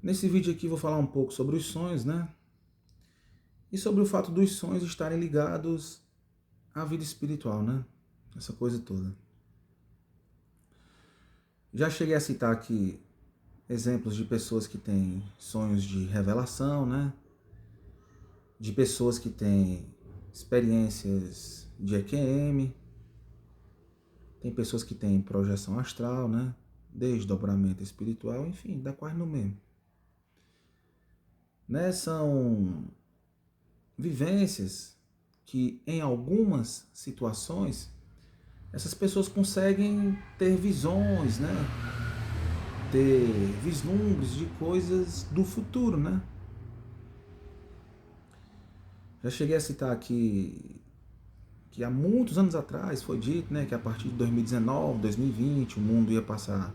Nesse vídeo aqui vou falar um pouco sobre os sonhos, né? E sobre o fato dos sonhos estarem ligados à vida espiritual, né? Essa coisa toda. Já cheguei a citar aqui exemplos de pessoas que têm sonhos de revelação, né? De pessoas que têm experiências de EQM. Tem pessoas que têm projeção astral, né? Desdobramento espiritual, enfim, dá quase no mesmo. Né? São vivências que em algumas situações essas pessoas conseguem ter visões, né? Ter vislumbres de coisas do futuro, né? Já cheguei a citar aqui que há muitos anos atrás foi dito, né, que a partir de 2019, 2020, o mundo ia passar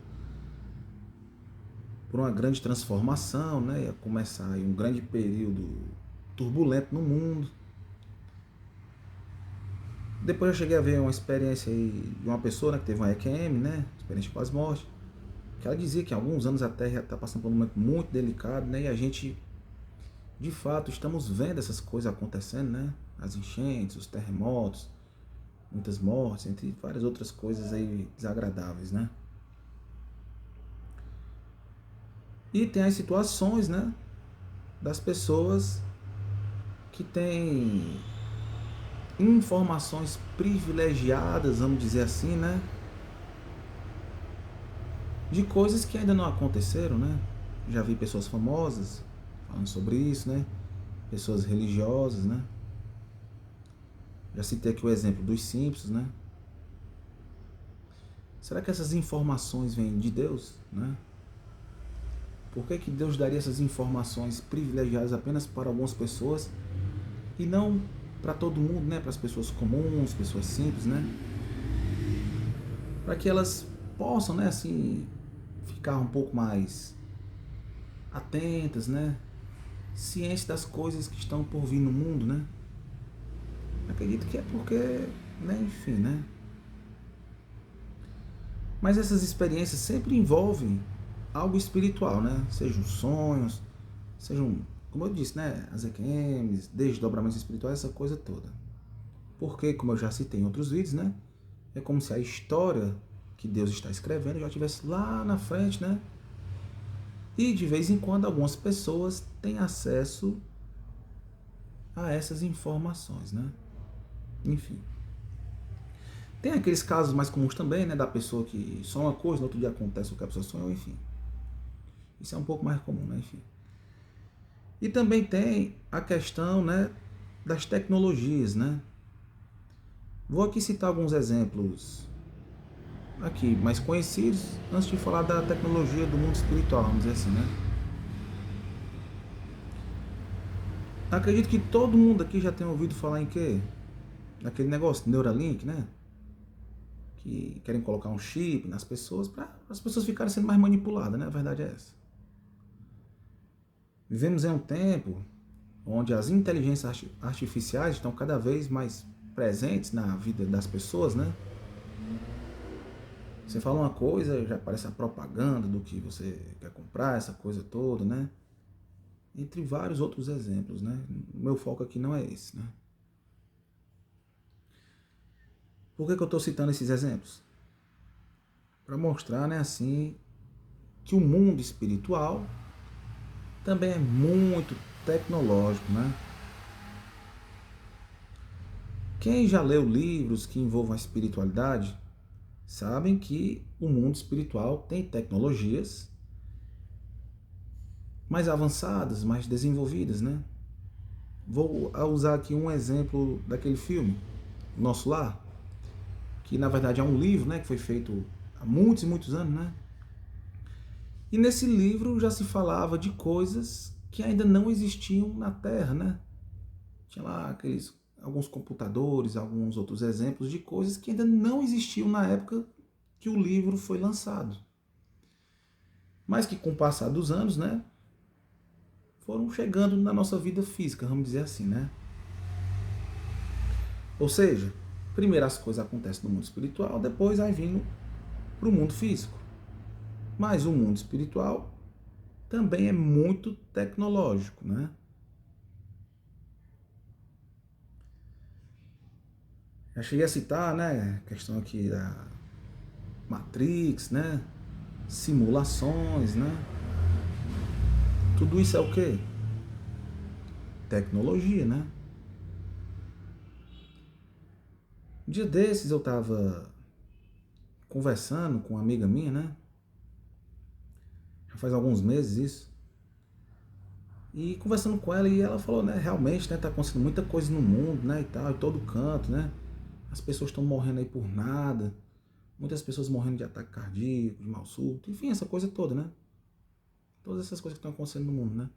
por uma grande transformação, né? Ia começar aí um grande período turbulento no mundo. Depois eu cheguei a ver uma experiência aí de uma pessoa, né, que teve uma EQM, né, experiência de quase morte, que ela dizia que há alguns anos a Terra está passando por um momento muito delicado, né, e a gente, de fato, estamos vendo essas coisas acontecendo, né, as enchentes, os terremotos, muitas mortes, entre várias outras coisas aí desagradáveis, né. E tem as situações, né, das pessoas que têm informações privilegiadas, vamos dizer assim, né, de coisas que ainda não aconteceram, né? Já vi pessoas famosas falando sobre isso, né? Pessoas religiosas, né? Já citei aqui o exemplo dos Simpsons, né? Será que essas informações vêm de Deus, né? Por que Deus daria essas informações privilegiadas apenas para algumas pessoas e não para todo mundo, né? Para as pessoas comuns, pessoas simples, né? Para que elas possam, né, assim, ficar um pouco mais atentas, né? Cientes das coisas que estão por vir no mundo, né? Acredito que é porque, né, enfim, né? Mas essas experiências sempre envolvem algo espiritual, né? Sejam sonhos, sejam, como eu disse, né, as EQMs, desdobramentos espirituais, essa coisa toda. Porque, como eu já citei em outros vídeos, né? É como se a história que Deus está escrevendo já estivesse lá na frente, né? E de vez em quando algumas pessoas têm acesso a essas informações, né? Enfim. Tem aqueles casos mais comuns também, né, da pessoa que sonha uma coisa, no outro dia acontece o que a pessoa sonhou, enfim. Isso é um pouco mais comum, né, enfim. E também tem a questão, né, das tecnologias, né. Vou aqui citar alguns exemplos aqui mais conhecidos, antes de falar da tecnologia do mundo espiritual, vamos dizer assim, né. Acredito que todo mundo aqui já tem ouvido falar em quê? Naquele negócio, Neuralink, né? Que querem colocar um chip nas pessoas para as pessoas ficarem sendo mais manipuladas, né? A verdade é essa. Vivemos em um tempo onde as inteligências artificiais estão cada vez mais presentes na vida das pessoas, né? Você fala uma coisa, já aparece a propaganda do que você quer comprar, essa coisa toda, né? Entre vários outros exemplos, né? O meu foco aqui não é esse, né? Por que eu estou citando esses exemplos? Para mostrar, né, assim, que o mundo espiritual também é muito tecnológico, né? Quem já leu livros que envolvam a espiritualidade sabem que o mundo espiritual tem tecnologias mais avançadas, mais desenvolvidas, né? Vou usar aqui um exemplo daquele filme, Nosso Lar, que na verdade é um livro, né, que foi feito há muitos e muitos anos, né? E nesse livro já se falava de coisas que ainda não existiam na Terra, né? Tinha lá alguns computadores, alguns outros exemplos de coisas que ainda não existiam na época que o livro foi lançado. Mas que com o passar dos anos, né, foram chegando na nossa vida física, vamos dizer assim, né? Ou seja, primeiro as coisas acontecem no mundo espiritual, depois vai vindo para o mundo físico. Mas o mundo espiritual também é muito tecnológico, né? Já cheguei a citar, né, a questão aqui da Matrix, né? Simulações, né? Tudo isso é o quê? Tecnologia, né? Um dia desses eu tava conversando com uma amiga minha, né? Já faz alguns meses isso. E conversando com ela, e ela falou, né, realmente, né, tá acontecendo muita coisa no mundo, né, e tal, em todo canto, né? As pessoas estão morrendo aí por nada. Muitas pessoas morrendo de ataque cardíaco, de mal súbito, enfim, essa coisa toda, né? Todas essas coisas que estão acontecendo no mundo, né?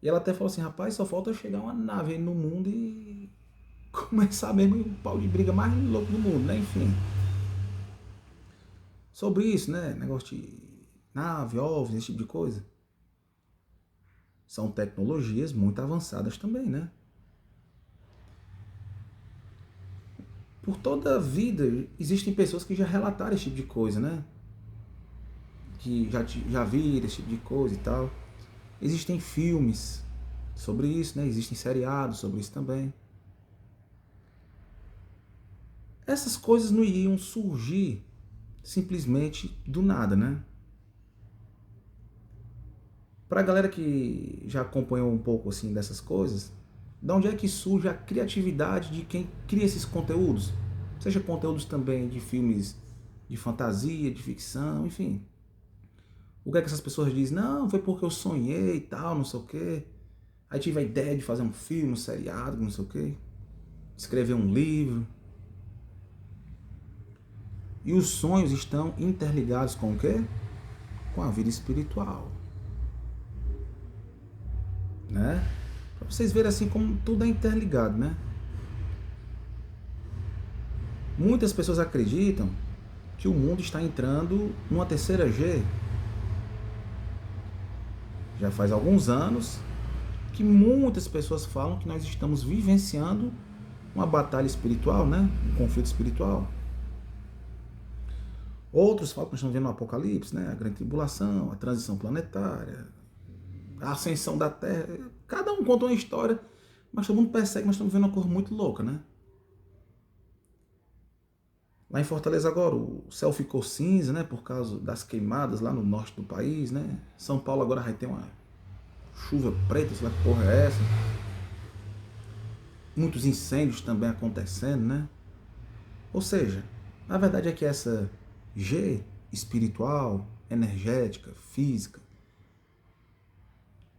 E ela até falou assim, rapaz, só falta chegar uma nave aí no mundo e começar mesmo o pau de briga mais louco do mundo, né? Enfim. Sobre isso, né? Negócio de nave, OVNI, esse tipo de coisa. São tecnologias muito avançadas também, né? Por toda a vida existem pessoas que já relataram esse tipo de coisa, né? Que já viram esse tipo de coisa e tal. Existem filmes sobre isso, né? Existem seriados sobre isso também. Essas coisas não iriam surgir simplesmente do nada, né? Pra galera que já acompanhou um pouco assim dessas coisas, de onde é que surge a criatividade de quem cria esses conteúdos? Seja conteúdos também de filmes de fantasia, de ficção, enfim. O que é que essas pessoas dizem? Não, foi porque eu sonhei e tal, não sei o quê. Aí tive a ideia de fazer um filme, um seriado, não sei o quê. Escrever um livro. E os sonhos estão interligados com o quê? Com a vida espiritual. Né? Para vocês verem assim como tudo é interligado, né? Muitas pessoas acreditam que o mundo está entrando numa terceira G. Já faz alguns anos que muitas pessoas falam que nós estamos vivenciando uma batalha espiritual, né? Um conflito espiritual. Outros falam que nós estamos vendo o apocalipse, né? A grande tribulação, a transição planetária, a ascensão da Terra. Cada um conta uma história, mas todo mundo percebe que nós estamos vendo uma coisa muito louca, né? Lá em Fortaleza agora o céu ficou cinza, né? Por causa das queimadas lá no norte do país, né? São Paulo agora vai ter uma chuva preta, sei lá que porra é essa. Muitos incêndios também acontecendo, né? Ou seja, a verdade é que essa G espiritual, energética, física,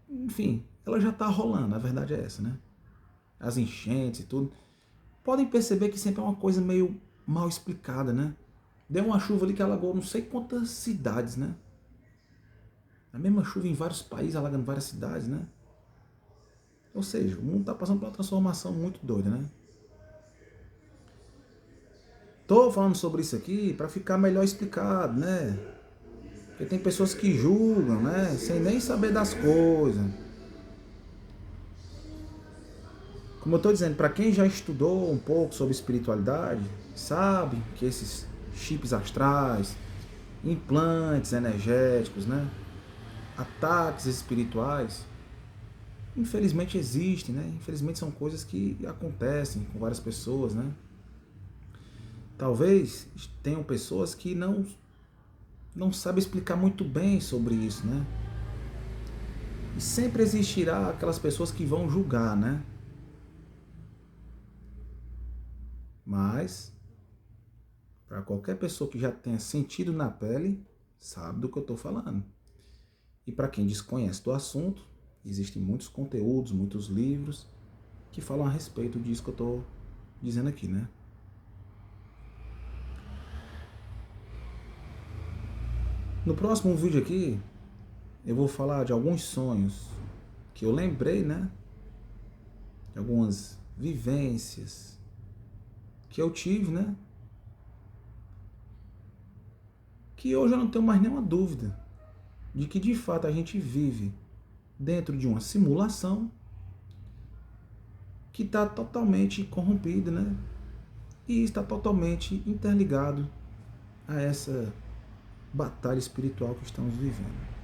enfim, ela já está rolando, a verdade é essa, né? As enchentes e tudo. Podem perceber que sempre é uma coisa meio mal explicada, né? Deu uma chuva ali que alagou não sei quantas cidades, né? A mesma chuva em vários países, alagando várias cidades, né? Ou seja, o mundo está passando por uma transformação muito doida, né? Tô falando sobre isso aqui para ficar melhor explicado, né? Porque tem pessoas que julgam, né? Sem nem saber das coisas. Como eu estou dizendo, para quem já estudou um pouco sobre espiritualidade, sabe que esses chips astrais, implantes energéticos, né? Ataques espirituais, infelizmente existem, né? Infelizmente são coisas que acontecem com várias pessoas, né? Talvez tenham pessoas que não sabem explicar muito bem sobre isso, né? E sempre existirá aquelas pessoas que vão julgar, né? Mas, para qualquer pessoa que já tenha sentido na pele, sabe do que eu estou falando. E para quem desconhece do assunto, existem muitos conteúdos, muitos livros que falam a respeito disso que eu estou dizendo aqui, né? No próximo vídeo aqui, eu vou falar de alguns sonhos que eu lembrei, né? De algumas vivências que eu tive, né? Que hoje eu não tenho mais nenhuma dúvida de que de fato a gente vive dentro de uma simulação que está totalmente corrompida, né? E está totalmente interligado a essa batalha espiritual que estamos vivendo.